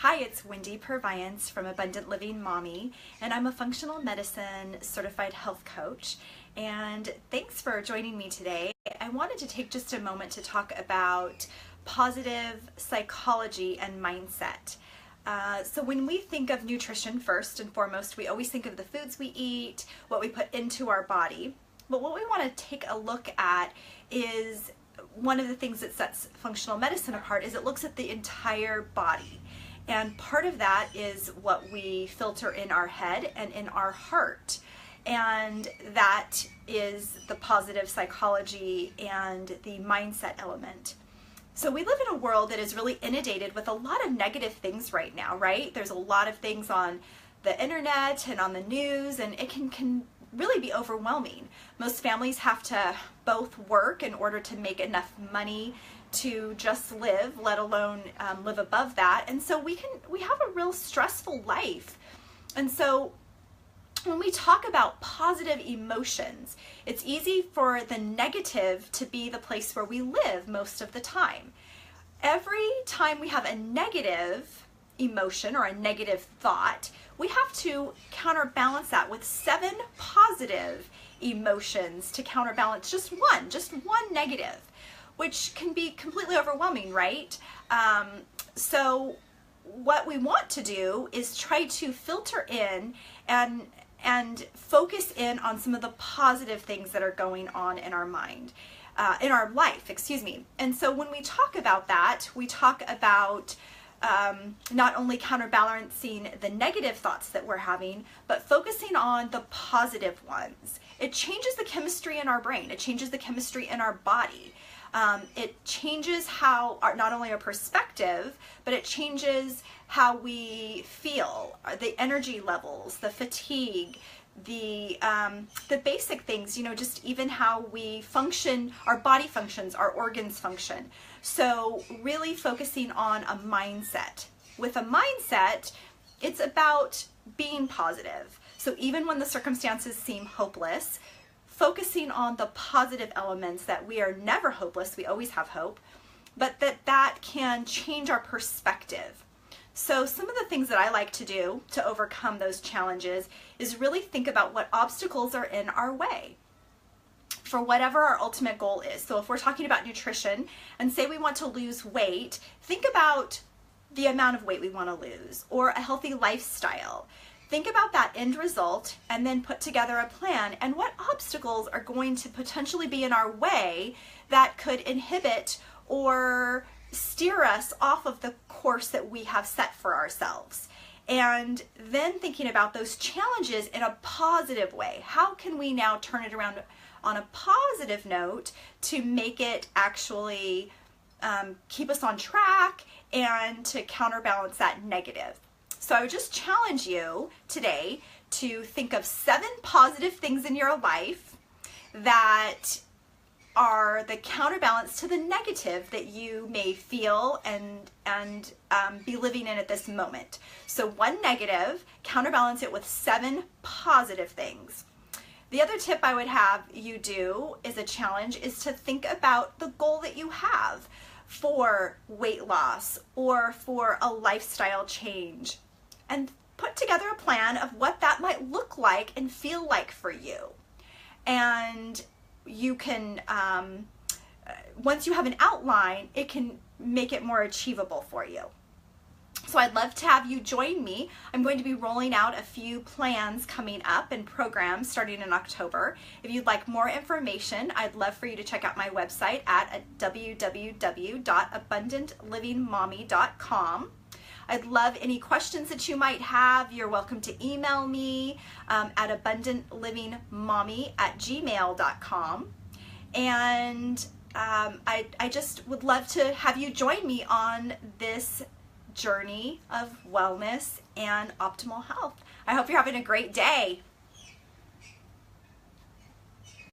Hi, it's Wendy Purviance from Abundant Living Mommy, and I'm a functional medicine certified health coach. And thanks for joining me today. I wanted to take just a moment to talk about positive psychology and mindset. So when we think of nutrition, first and foremost, we always think of the foods we eat, what we put into our body. But what we want to take a look at is one of the things that sets functional medicine apart is it looks at the entire body. And part of that is what we filter in our head and in our heart. And that is the positive psychology and the mindset element. So we live in a world that is really inundated with a lot of negative things right now, right? There's a lot of things on the internet and on the news, and it can really be overwhelming. Most families have to both work in order to make enough money to just live, let alone live above that. And so we have a real stressful life. And so when we talk about positive emotions, it's easy for the negative to be the place where we live most of the time. Every time we have a negative emotion or a negative thought, we have to counterbalance that with 7 positive emotions to counterbalance just one negative, which can be completely overwhelming, right? So what we want to do is try to filter in and focus in on some of the positive things that are going on in our mind, in our life, excuse me. And so when we talk about that, we talk about not only counterbalancing the negative thoughts that we're having, but focusing on the positive ones. It changes the chemistry in our brain. It changes the chemistry in our body. It changes how, not only our perspective, but it changes how we feel, the energy levels, the fatigue, the basic things, just even how we function, our body functions, our organs function. So really focusing on a mindset. With a mindset, it's about being positive. So even when the circumstances seem hopeless, focusing on the positive elements, that we are never hopeless, we always have hope, but that can change our perspective. So some of the things that I like to do to overcome those challenges is really think about what obstacles are in our way for whatever our ultimate goal is. So if we're talking about nutrition and say we want to lose weight, think about the amount of weight we want to lose, or a healthy lifestyle. Think about that end result and then put together a plan and what obstacles are going to potentially be in our way that could inhibit or steer us off of the course that we have set for ourselves. And then thinking about those challenges in a positive way. How can we now turn it around on a positive note to make it actually keep us on track and to counterbalance that negative? So I would just challenge you today to think of 7 positive things in your life that are the counterbalance to the negative that you may feel and be living in at this moment. So one negative, counterbalance it with 7 positive things. The other tip I would have you do is a challenge is to think about the goal that you have for weight loss or for a lifestyle change, and put together a plan of what that might look like and feel like for you. And you can, once you have an outline, it can make it more achievable for you. So I'd love to have you join me. I'm going to be rolling out a few plans coming up and programs starting in October. If you'd like more information, I'd love for you to check out my website at www.abundantlivingmommy.com. I'd love any questions that you might have. You're welcome to email me at abundantlivingmommy@gmail.com. And I just would love to have you join me on this journey of wellness and optimal health. I hope you're having a great day.